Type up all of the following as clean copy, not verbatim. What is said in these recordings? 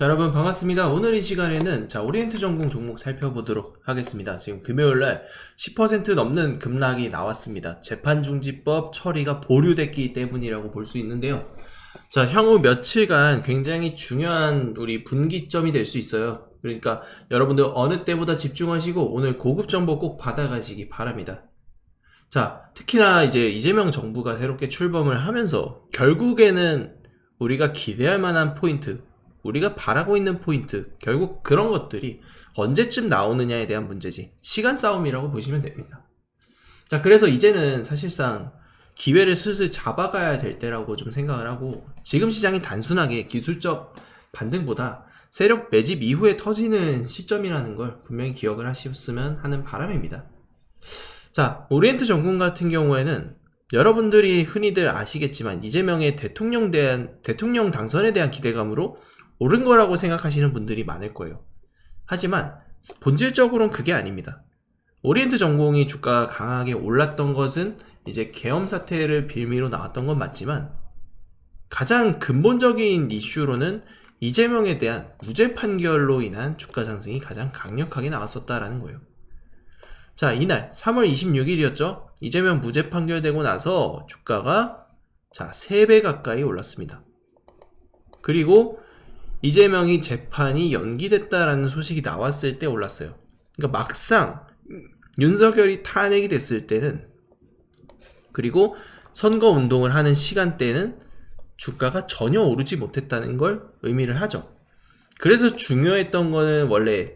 자, 여러분 반갑습니다. 오늘 이 시간에는 오리엔트 전공 종목 살펴보도록 하겠습니다. 지금 금요일날 10% 넘는 급락이 나왔습니다. 재판중지법 처리가 보류됐기 때문이라고 볼 수 있는데요. 자, 향후 며칠간 굉장히 중요한 우리 분기점이 될 수 있어요. 그러니까 여러분들 어느 때보다 집중하시고 오늘 고급 정보 꼭 받아가시기 바랍니다. 자, 특히나 이제 이재명 정부가 새롭게 출범을 하면서 결국에는 우리가 기대할 만한 포인트, 우리가 바라고 있는 포인트, 결국 그런 것들이 언제쯤 나오느냐에 대한 문제지, 시간 싸움이라고 보시면 됩니다. 자, 그래서 이제는 사실상 기회를 슬슬 잡아가야 될 때라고 좀 생각을 하고, 지금 시장이 단순하게 기술적 반등보다 세력 매집 이후에 터지는 시점이라는 걸 분명히 기억을 하셨으면 하는 바람입니다. 자, 오리엔트 전공 같은 경우에는 여러분들이 흔히들 아시겠지만 이재명의 대통령 당선에 대한 기대감으로 오른 거라고 생각하시는 분들이 많을 거예요. 하지만 본질적으로는 그게 아닙니다. 오리엔트 전공이 주가가 강하게 올랐던 것은 이제 계엄 사태를 빌미로 나왔던 건 맞지만, 가장 근본적인 이슈로는 이재명에 대한 무죄 판결로 인한 주가 상승이 가장 강력하게 나왔었다라는 거예요. 자, 이날 3월 26일이었죠. 이재명 무죄 판결되고 나서 주가가 3배 가까이 올랐습니다. 그리고 이재명이 재판이 연기됐다라는 소식이 나왔을 때 올랐어요. 그러니까 막상 윤석열이 탄핵이 됐을 때는, 그리고 선거운동을 하는 시간대는 주가가 전혀 오르지 못했다는 걸 의미를 하죠. 그래서 중요했던 거는 원래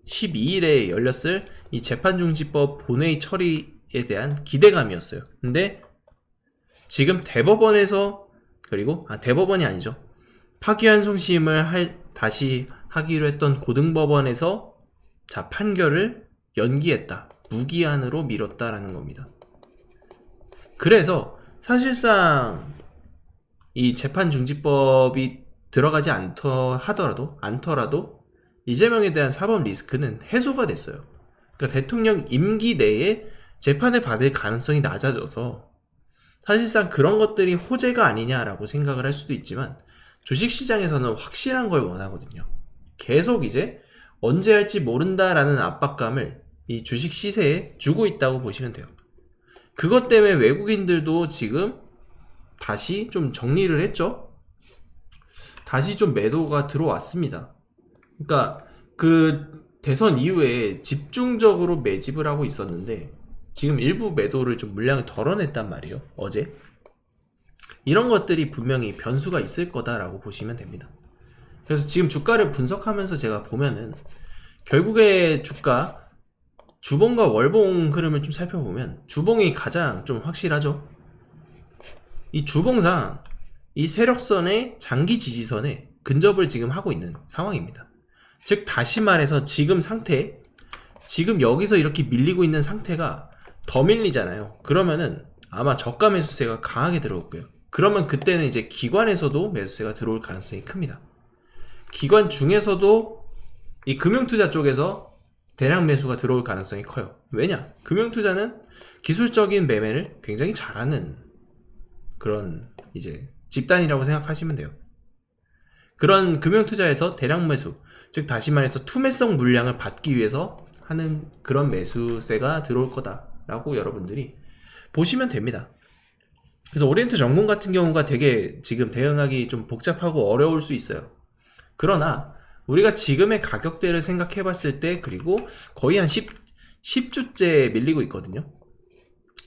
12일에 열렸을 이 재판중지법 본회의 처리에 대한 기대감이었어요. 근데 지금 대법원에서, 그리고 대법원이 아니죠, 파기환송심을 다시 하기로 했던 고등법원에서 판결을 연기했다, 무기한으로 미뤘다라는 겁니다. 그래서 사실상 이 재판중지법이 들어가지 않더라도 이재명에 대한 사법 리스크는 해소가 됐어요. 그러니까 대통령 임기 내에 재판을 받을 가능성이 낮아져서 사실상 그런 것들이 호재가 아니냐라고 생각을 할 수도 있지만, 주식시장에서는 확실한 걸 원하거든요. 계속 이제 언제 할지 모른다라는 압박감을 이 주식 시세에 주고 있다고 보시면 돼요. 그것 때문에 외국인들도 지금 다시 좀 정리를 했죠. 다시 좀 매도가 들어왔습니다. 그러니까 그 대선 이후에 집중적으로 매집을 하고 있었는데 지금 일부 매도를 좀 물량을 덜어냈단 말이에요, 어제. 이런 것들이 분명히 변수가 있을 거다라고 보시면 됩니다. 그래서 지금 주가를 분석하면서 제가 보면은 결국에 주가 주봉과 월봉 흐름을 좀 살펴보면 주봉이 가장 좀 확실하죠. 이 주봉상 이 세력선의 장기 지지선에 근접을 지금 하고 있는 상황입니다. 즉 다시 말해서 지금 상태, 지금 여기서 이렇게 밀리고 있는 상태가 더 밀리잖아요. 그러면은 아마 저가 매수세가 강하게 들어올 거예요. 그러면 그때는 이제 기관에서도 매수세가 들어올 가능성이 큽니다. 기관 중에서도 이 금융투자 쪽에서 대량 매수가 들어올 가능성이 커요. 왜냐? 금융투자는 기술적인 매매를 굉장히 잘하는 그런 이제 집단이라고 생각하시면 돼요. 그런 금융투자에서 대량 매수, 즉 다시 말해서 투매성 물량을 받기 위해서 하는 그런 매수세가 들어올 거다라고 여러분들이 보시면 됩니다. 그래서 오리엔트 전공 같은 경우가 되게 지금 대응하기 좀 복잡하고 어려울 수 있어요. 그러나 우리가 지금의 가격대를 생각해 봤을 때, 그리고 거의 한 10주째 밀리고 있거든요.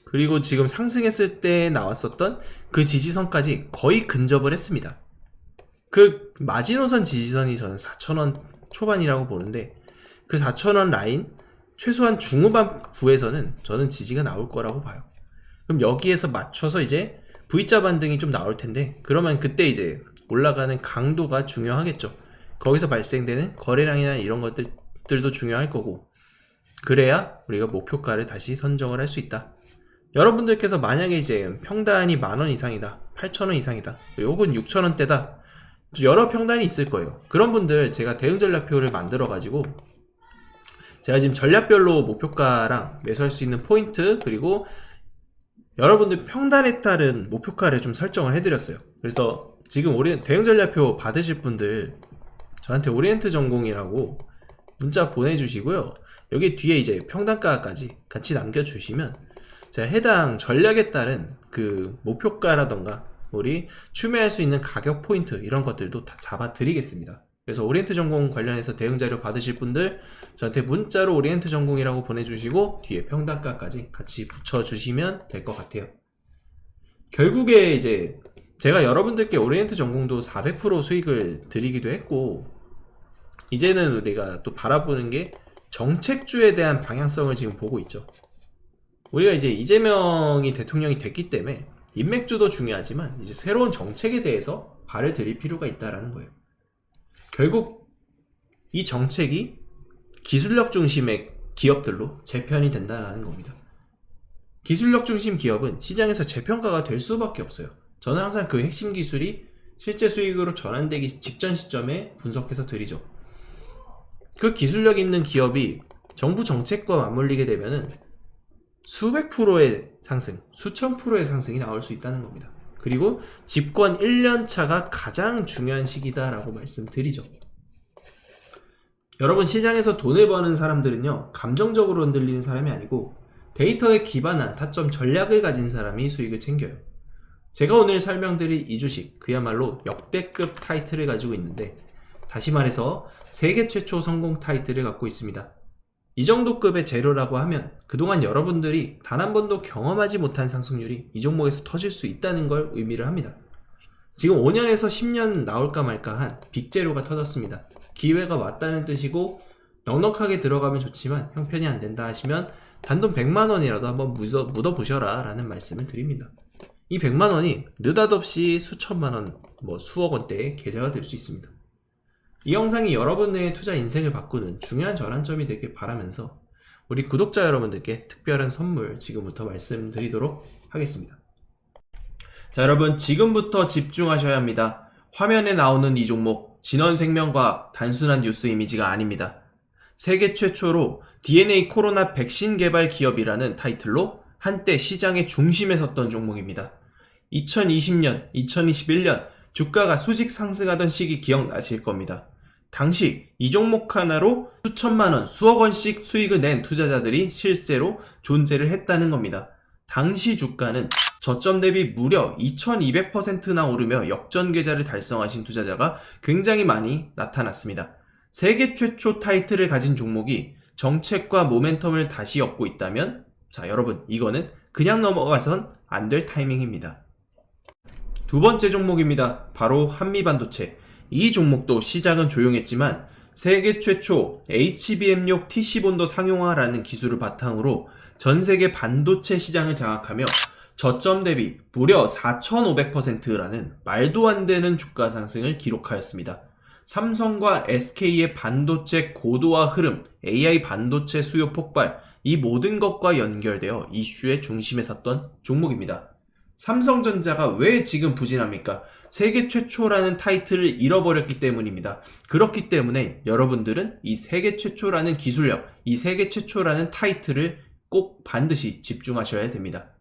그리고 지금 상승했을 때 나왔었던 그 지지선까지 거의 근접을 했습니다. 그 마지노선 지지선이 저는 4,000원 초반이라고 보는데, 그 4,000원 라인 최소한 중후반부에서는 저는 지지가 나올 거라고 봐요. 그럼 여기에서 맞춰서 이제 V자 반등이 좀 나올 텐데, 그러면 그때 이제 올라가는 강도가 중요하겠죠. 거기서 발생되는 거래량이나 이런 것들도 중요할 거고, 그래야 우리가 목표가를 다시 선정을 할 수 있다. 여러분들께서 만약에 이제 평단이 10,000원 이상이다, 8,000원 이상이다, 혹은 6,000원대다, 여러 평단이 있을 거예요. 그런 분들 제가 대응 전략표를 만들어 가지고 제가 지금 전략별로 목표가랑 매수할 수 있는 포인트, 그리고 여러분들 평단에 따른 목표가를 좀 설정을 해드렸어요. 그래서 지금 우리 대응 전략표 받으실 분들 저한테 오리엔트 전공이라고 문자 보내주시고요. 여기 뒤에 이제 평단가까지 같이 남겨주시면 제가 해당 전략에 따른 그 목표가라던가 우리 추매할 수 있는 가격 포인트 이런 것들도 다 잡아 드리겠습니다. 그래서 오리엔트 전공 관련해서 대응 자료 받으실 분들 저한테 문자로 오리엔트 전공이라고 보내주시고 뒤에 평단가까지 같이 붙여주시면 될 것 같아요. 결국에 이제 제가 여러분들께 오리엔트 전공도 400% 수익을 드리기도 했고, 이제는 우리가 또 바라보는 게 정책주에 대한 방향성을 지금 보고 있죠. 우리가 이제 이재명이 대통령이 됐기 때문에 인맥주도 중요하지만 이제 새로운 정책에 대해서 발을 들일 필요가 있다라는 거예요. 결국 이 정책이 기술력 중심의 기업들로 재편이 된다는 겁니다. 기술력 중심 기업은 시장에서 재평가가 될 수밖에 없어요. 저는 항상 그 핵심 기술이 실제 수익으로 전환되기 직전 시점에 분석해서 드리죠. 그 기술력 있는 기업이 정부 정책과 맞물리게 되면은 수백 프로의 상승, 수천 프로의 상승이 나올 수 있다는 겁니다. 그리고 집권 1년 차가 가장 중요한 시기다라고 말씀드리죠. 여러분, 시장에서 돈을 버는 사람들은요, 감정적으로 흔들리는 사람이 아니고 데이터에 기반한 타점 전략을 가진 사람이 수익을 챙겨요. 제가 오늘 설명드릴 이 주식, 그야말로 역대급 타이틀을 가지고 있는데, 다시 말해서 세계 최초 성공 타이틀을 갖고 있습니다. 이 정도 급의 재료라고 하면 그동안 여러분들이 단 한 번도 경험하지 못한 상승률이 이 종목에서 터질 수 있다는 걸 의미를 합니다. 지금 5년에서 10년 나올까 말까 한 빅재료가 터졌습니다. 기회가 왔다는 뜻이고 넉넉하게 들어가면 좋지만 형편이 안 된다 하시면 단돈 100만원이라도 한번 묻어보셔라 라는 말씀을 드립니다. 이 100만원이 느닷없이 수천만원, 수억 원대의 계좌가 될 수 있습니다. 이 영상이 여러분의 투자 인생을 바꾸는 중요한 전환점이 되길 바라면서 우리 구독자 여러분들께 특별한 선물 지금부터 말씀드리도록 하겠습니다. 자, 여러분, 지금부터 집중하셔야 합니다. 화면에 나오는 이 종목 진원생명과학 단순한 뉴스 이미지가 아닙니다. 세계 최초로 DNA 코로나 백신 개발 기업이라는 타이틀로 한때 시장의 중심에 섰던 종목입니다. 2020년, 2021년 주가가 수직 상승하던 시기 기억나실 겁니다. 당시 이 종목 하나로 수천만원, 수억원씩 수익을 낸 투자자들이 실제로 존재를 했다는 겁니다. 당시 주가는 저점 대비 무려 2200%나 오르며 역전 계좌를 달성하신 투자자가 굉장히 많이 나타났습니다. 세계 최초 타이틀을 가진 종목이 정책과 모멘텀을 다시 얻고 있다면, 자, 여러분, 이거는 그냥 넘어가선 안 될 타이밍입니다. 두 번째 종목입니다. 바로 한미반도체. 이 종목도 시작은 조용했지만 세계 최초 HBM용 TC본도 상용화라는 기술을 바탕으로 전 세계 반도체 시장을 장악하며 저점 대비 무려 4500%라는 말도 안 되는 주가 상승을 기록하였습니다. 삼성과 SK의 반도체 고도화 흐름, AI 반도체 수요 폭발, 이 모든 것과 연결되어 이슈의 중심에 섰던 종목입니다. 삼성전자가 왜 지금 부진합니까? 세계 최초라는 타이틀을 잃어버렸기 때문입니다. 그렇기 때문에 여러분들은 이 세계 최초라는 기술력, 이 세계 최초라는 타이틀을 꼭 반드시 집중하셔야 됩니다.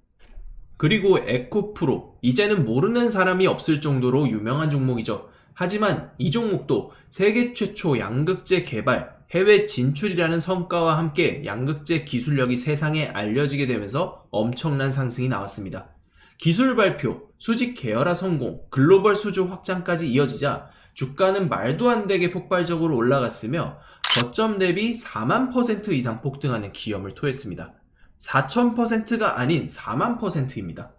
그리고 에코프로, 이제는 모르는 사람이 없을 정도로 유명한 종목이죠. 하지만 이 종목도 세계 최초 양극재 개발, 해외 진출이라는 성과와 함께 양극재 기술력이 세상에 알려지게 되면서 엄청난 상승이 나왔습니다. 기술 발표, 수직 계열화 성공, 글로벌 수주 확장까지 이어지자 주가는 말도 안 되게 폭발적으로 올라갔으며 저점 대비 4만% 이상 폭등하는 기염을 토했습니다. 4000%가 아닌 4만%입니다.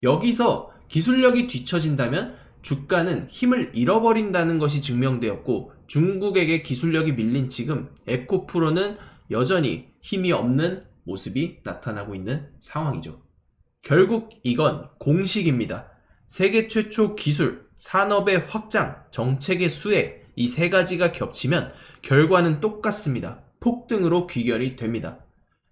여기서 기술력이 뒤처진다면 주가는 힘을 잃어버린다는 것이 증명되었고, 중국에게 기술력이 밀린 지금 에코프로는 여전히 힘이 없는 모습이 나타나고 있는 상황이죠. 결국 이건 공식입니다. 세계 최초 기술, 산업의 확장, 정책의 수혜, 이 세 가지가 겹치면 결과는 똑같습니다. 폭등으로 귀결이 됩니다.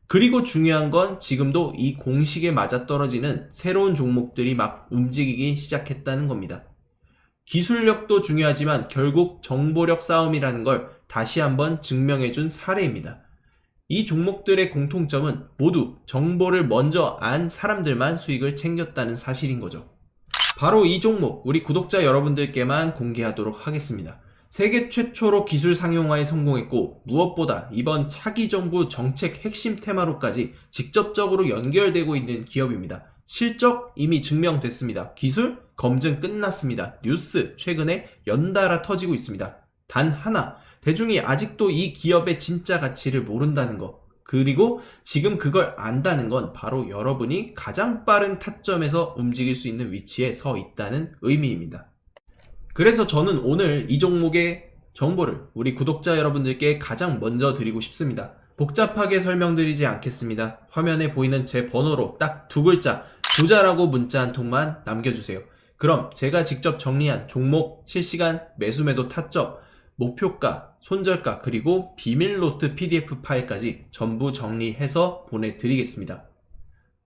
그리고 중요한 건 지금도 이 공식에 맞아떨어지는 새로운 종목들이 막 움직이기 시작했다는 겁니다. 기술력도 중요하지만 결국 정보력 싸움이라는 걸 다시 한번 증명해준 사례입니다. 이 종목들의 공통점은 모두 정보를 먼저 안 사람들만 수익을 챙겼다는 사실인 거죠. 바로 이 종목 우리 구독자 여러분들께만 공개하도록 하겠습니다. 세계 최초로 기술 상용화에 성공했고 무엇보다 이번 차기 정부 정책 핵심 테마로까지 직접적으로 연결되고 있는 기업입니다. 실적 이미 증명됐습니다. 기술 검증 끝났습니다. 뉴스 최근에 연달아 터지고 있습니다. 단 하나, 대중이 아직도 이 기업의 진짜 가치를 모른다는 것, 그리고 지금 그걸 안다는 건 바로 여러분이 가장 빠른 타점에서 움직일 수 있는 위치에 서 있다는 의미입니다. 그래서 저는 오늘 이 종목의 정보를 우리 구독자 여러분들께 가장 먼저 드리고 싶습니다. 복잡하게 설명드리지 않겠습니다. 화면에 보이는 제 번호로 딱 두 글자, 부자라고 문자 한 통만 남겨주세요. 그럼 제가 직접 정리한 종목, 실시간, 매수매도 타점, 목표가, 손절가, 그리고 비밀 노트 PDF 파일까지 전부 정리해서 보내드리겠습니다.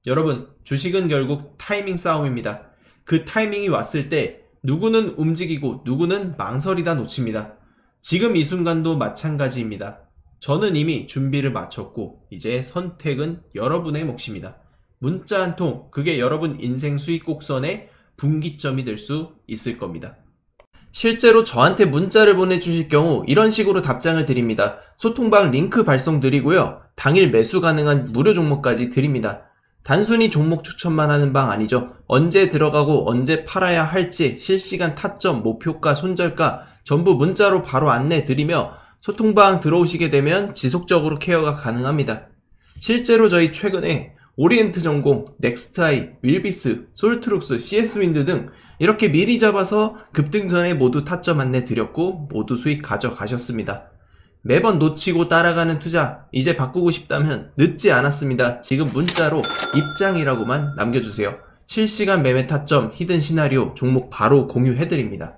여러분, 주식은 결국 타이밍 싸움입니다. 그 타이밍이 왔을 때 누구는 움직이고 누구는 망설이다 놓칩니다. 지금 이 순간도 마찬가지입니다. 저는 이미 준비를 마쳤고 이제 선택은 여러분의 몫입니다. 문자 한 통, 그게 여러분 인생 수익 곡선의 분기점이 될 수 있을 겁니다. 실제로 저한테 문자를 보내주실 경우 이런 식으로 답장을 드립니다. 소통방 링크 발송 드리고요. 당일 매수 가능한 무료 종목까지 드립니다. 단순히 종목 추천만 하는 방 아니죠. 언제 들어가고 언제 팔아야 할지 실시간 타점, 목표가, 손절가 전부 문자로 바로 안내 드리며 소통방 들어오시게 되면 지속적으로 케어가 가능합니다. 실제로 저희 최근에 오리엔트 전공, 넥스트아이, 윌비스, 솔트룩스, CS윈드 등 이렇게 미리 잡아서 급등 전에 모두 타점 안내 드렸고 모두 수익 가져가셨습니다. 매번 놓치고 따라가는 투자 이제 바꾸고 싶다면 늦지 않았습니다. 지금 문자로 입장이라고만 남겨주세요. 실시간 매매 타점, 히든 시나리오, 종목 바로 공유해드립니다.